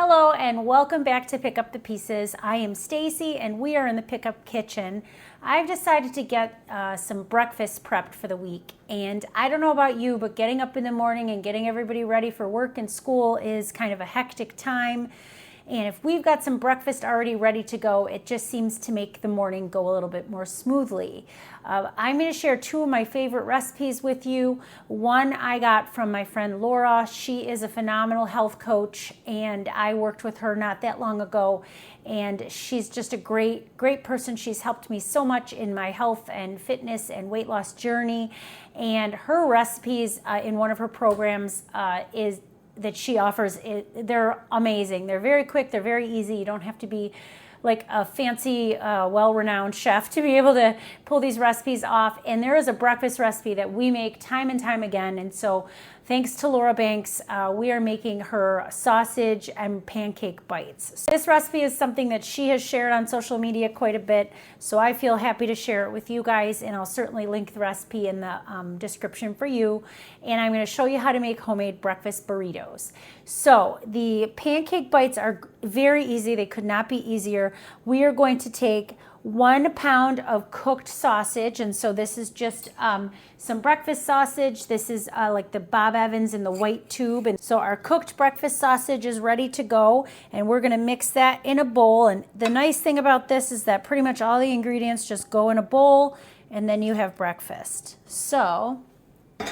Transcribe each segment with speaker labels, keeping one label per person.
Speaker 1: Hello and welcome back to Pick Up the Pieces. I am Stacy and we are in the pickup kitchen. I've decided to get some breakfast prepped for the week, and I don't know about you, but getting up in the morning and getting everybody ready for work and school is kind of a hectic time. And if we've got some breakfast already ready to go, it just seems to make the morning go a little bit more smoothly. I'm going to share two of my favorite recipes with you. One I got from my friend Laura. She is a phenomenal health coach, and I worked with her not that long ago. And she's just a great person. She's helped me so much in my health and fitness and weight loss journey. And her recipes in one of her programs that she offers, they're amazing. They're very quick, they're very easy. You don't have to be like a fancy, well-renowned chef to be able to pull these recipes off. And there is a breakfast recipe that we make time and time again. And so thanks to Laura Banks, we are making her sausage and pancake bites. So this recipe is something that she has shared on social media quite a bit, so I feel happy to share it with you guys, and I'll certainly link the recipe in the description for you. And I'm going to show you how to make homemade breakfast burritos. So the pancake bites are very easy. They could not be easier. We are going to take 1 pound of cooked sausage, and so this is just some breakfast sausage. This is like the Bob Evans in the white tube, and so our cooked breakfast sausage is ready to go, and we're going to mix that in a bowl. And the nice thing about this is that pretty much all the ingredients just go in a bowl, and then you have breakfast. So I'm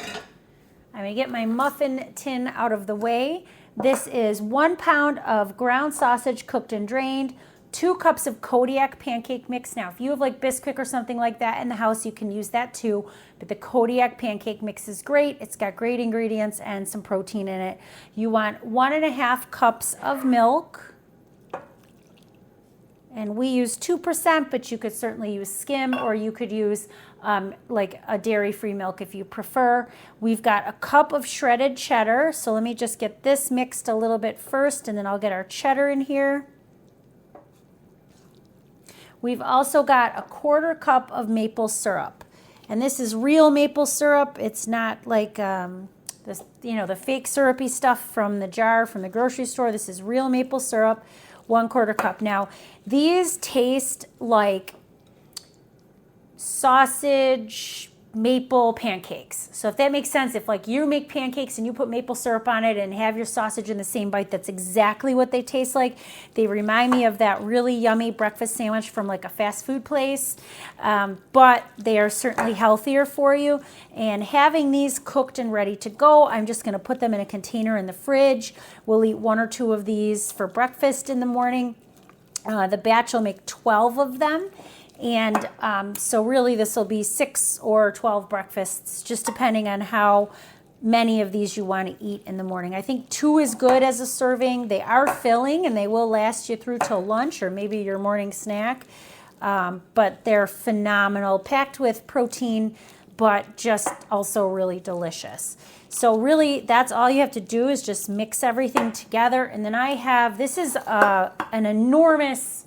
Speaker 1: going to get my muffin tin out of the way. This is 1 pound of ground sausage cooked and drained, 2 cups of Kodiak pancake mix. Now, if you have like Bisquick or something like that in the house, you can use that too. But the Kodiak pancake mix is great. It's got great ingredients and some protein in it. You want 1.5 cups of milk. And we use 2%, but you could certainly use skim, or you could use like a dairy-free milk if you prefer. We've got a cup of shredded cheddar. So let me just get this mixed a little bit first, and then I'll get our cheddar in here. We've also got a 1/4 cup of maple syrup, and this is real maple syrup. It's not like this, the fake syrupy stuff from the jar from the grocery store. This is real maple syrup, 1/4 cup. Now, these taste like sausage maple pancakes. So if that makes sense, if like you make pancakes and you put maple syrup on it and have your sausage in the same bite, that's exactly what they taste like. They remind me of that really yummy breakfast sandwich from like a fast food place, but they are certainly healthier for you. And having these cooked and ready to go, I'm just going to put them in a container in the fridge. We'll eat 1 or 2 of these for breakfast in the morning. The batch will make 12 of them. And so really this will be 6 or 12 breakfasts, just depending on how many of these you want to eat in the morning. I think 2 is good as a serving. They are filling and they will last you through till lunch or maybe your morning snack. But they're phenomenal, packed with protein, but just also really delicious. So really that's all you have to do is just mix everything together. And then I have, this is an enormous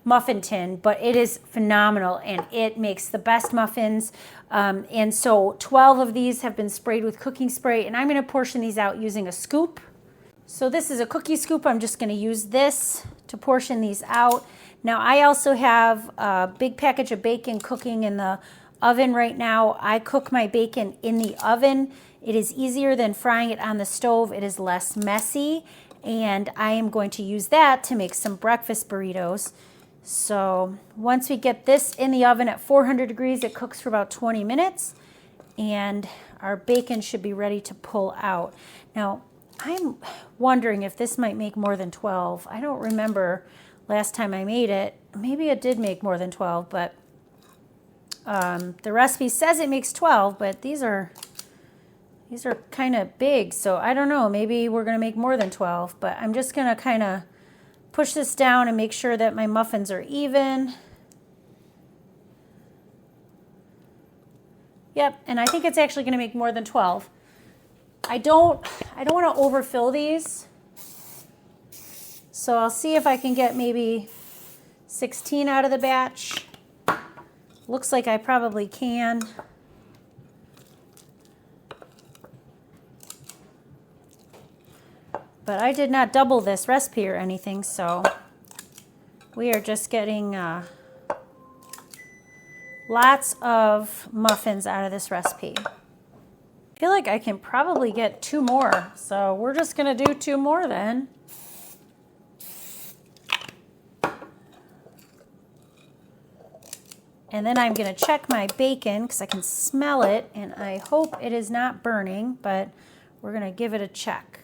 Speaker 1: muffin tin, but it is phenomenal and it makes the best muffins. And so 12 of these have been sprayed with cooking spray, and I'm going to portion these out using a scoop. So this is a cookie scoop. I'm just going to use this to portion these out. Now I also have a big package of bacon cooking in the oven right now. I cook my bacon in the oven. It is easier than frying it on the stove. It is less messy, and I am going to use that to make some breakfast burritos. So once we get this in the oven at 400 degrees, it cooks for about 20 minutes, and our bacon should be ready to pull out. Now, I'm wondering if this might make more than 12. I don't remember last time I made it. Maybe it did make more than 12, but the recipe says it makes 12, but these are kind of big, so I don't know. Maybe we're going to make more than 12, but I'm just going to kind of push this down and make sure that my muffins are even. Yep, and I think it's actually going to make more than 12. I don't want to overfill these, so I'll see if I can get maybe 16 out of the batch. Looks like I probably can. But I did not double this recipe or anything, so we are just getting lots of muffins out of this recipe. I feel like I can probably get 2 more, so we're just gonna do 2 more then. And then I'm gonna check my bacon because I can smell it, and I hope it is not burning, but we're gonna give it a check.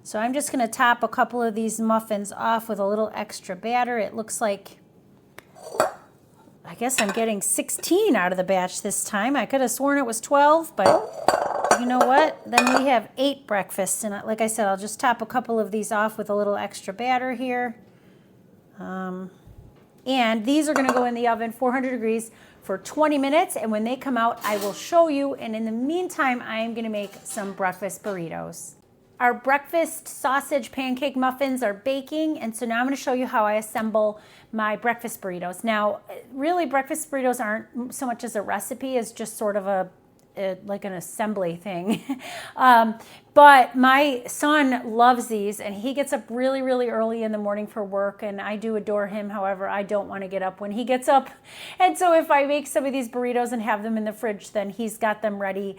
Speaker 1: So I'm just gonna top a couple of these muffins off with a little extra batter. It looks like, I guess I'm getting 16 out of the batch this time. I could have sworn it was 12, but you know what? Then we have 8 breakfasts. And like I said, I'll just top a couple of these off with a little extra batter here. And these are gonna go in the oven, 400 degrees for 20 minutes. And when they come out, I will show you. And in the meantime, I am gonna make some breakfast burritos. Our breakfast sausage pancake muffins are baking, and so now I'm going to show you how I assemble my breakfast burritos. Now, really, breakfast burritos aren't so much as a recipe as just sort of like an assembly thing. But my son loves these, and he gets up really, really early in the morning for work, and I do adore him. However, I don't want to get up when he gets up. And so if I make some of these burritos and have them in the fridge, then he's got them ready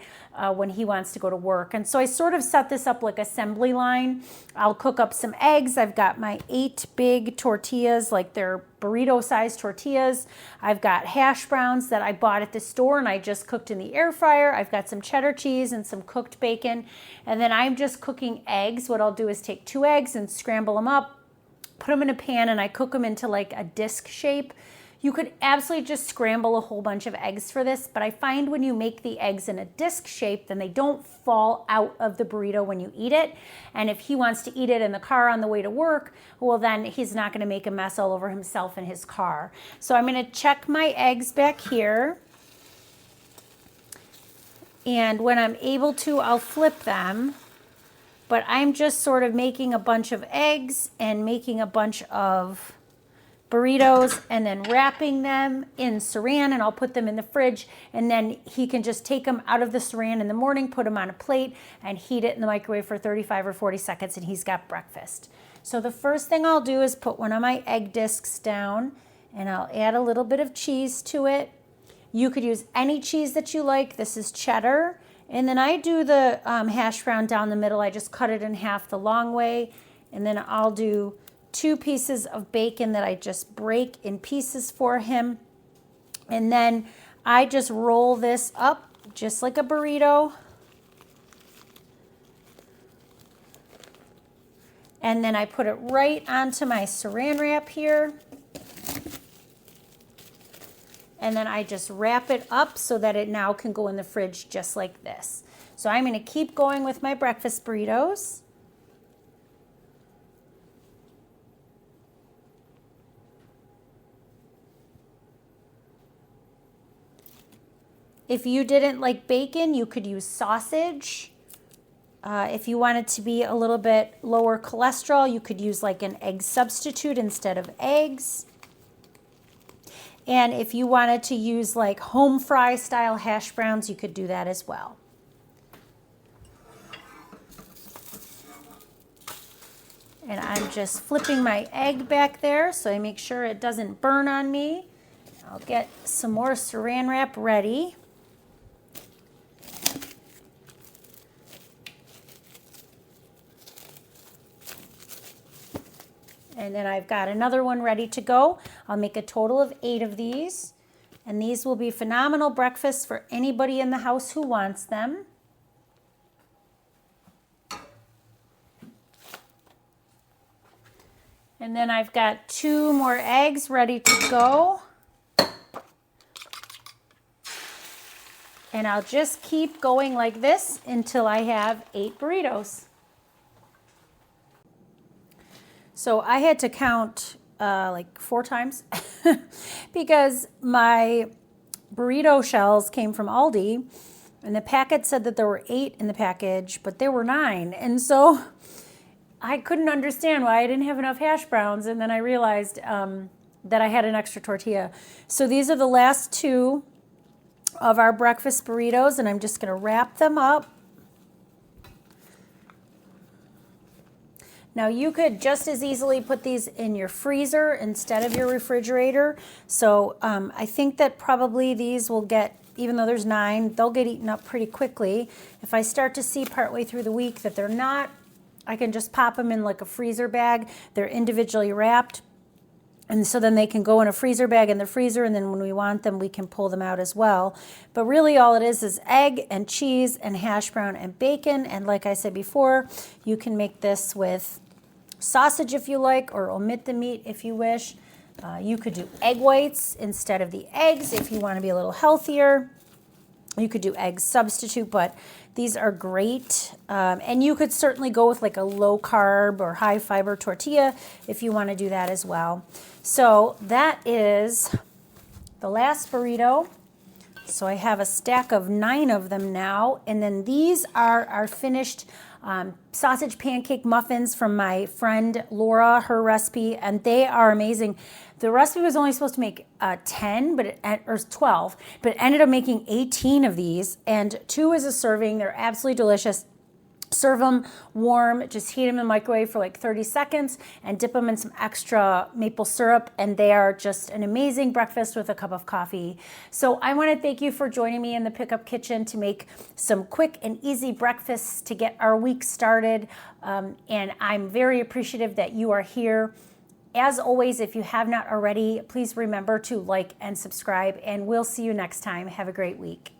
Speaker 1: when he wants to go to work. And so I sort of set this up like assembly line. I'll cook up some eggs. I've got my 8 big tortillas, like they're burrito-sized tortillas. I've got hash browns that I bought at the store and I just cooked in the air fryer. I've got some cheddar cheese and some cooked bacon. And then I'm just cooking eggs. What I'll do is take 2 eggs and scramble them up, put them in a pan, and I cook them into like a disc shape. You could absolutely just scramble a whole bunch of eggs for this, but I find when you make the eggs in a disc shape, then they don't fall out of the burrito when you eat it. And if he wants to eat it in the car on the way to work, well, then he's not going to make a mess all over himself in his car. So I'm going to check my eggs back here. And when I'm able to, I'll flip them. But I'm just sort of making a bunch of eggs and making a bunch of burritos and then wrapping them in saran, and I'll put them in the fridge, and then he can just take them out of the saran in the morning, put them on a plate, and heat it in the microwave for 35 or 40 seconds, and he's got breakfast. So the first thing I'll do is put one of my egg discs down, and I'll add a little bit of cheese to it. You could use any cheese that you like. This is cheddar. And then I do the hash brown down the middle. I just cut it in half the long way, and then I'll do 2 pieces of bacon that I just break in pieces for him. And then I just roll this up just like a burrito. And then I put it right onto my saran wrap here. And then I just wrap it up so that it now can go in the fridge just like this. So I'm going to keep going with my breakfast burritos. If you didn't like bacon, you could use sausage. If you want it to be a little bit lower cholesterol, you could use like an egg substitute instead of eggs. And if you wanted to use like home fry style hash browns, you could do that as well. And I'm just flipping my egg back there so I make sure it doesn't burn on me. I'll get some more saran wrap ready. And then I've got another one ready to go. I'll make a total of 8 of these. And these will be phenomenal breakfasts for anybody in the house who wants them. And then I've got 2 more eggs ready to go. And I'll just keep going like this until I have 8 burritos. So I had to count like 4 times because my burrito shells came from Aldi, and the packet said that there were 8 in the package, but there were 9. And so I couldn't understand why I didn't have enough hash browns. And then I realized that I had an extra tortilla. So these are the last two of our breakfast burritos, and I'm just going to wrap them up. Now you could just as easily put these in your freezer instead of your refrigerator. So I think that probably these will get, even though there's 9, they'll get eaten up pretty quickly. If I start to see partway through the week that they're not, I can just pop them in like a freezer bag. They're individually wrapped. And so then they can go in a freezer bag in the freezer, and then when we want them, we can pull them out as well. But really all it is egg and cheese and hash brown and bacon. And like I said before, you can make this with sausage if you like, or omit the meat if you wish. You could do egg whites instead of the eggs if you want to be a little healthier. You could do egg substitute, but these are great. And you could certainly go with like a low carb or high fiber tortilla if you want to do that as well. So that is the last burrito. So I have a stack of 9 of them now. And then these are our finished sausage pancake muffins from my friend Laura, her recipe, and they are amazing. The recipe was only supposed to make 10, or 12, but it ended up making 18 of these, and 2 is a serving. They're absolutely delicious. Serve them warm, just heat them in the microwave for like 30 seconds and dip them in some extra maple syrup, and they are just an amazing breakfast with a cup of coffee. So I want to thank you for joining me in the Pickup Kitchen to make some quick and easy breakfasts to get our week started, and I'm very appreciative that you are here. As always, if you have not already, please remember to like and subscribe, and we'll see you next time. Have a great week.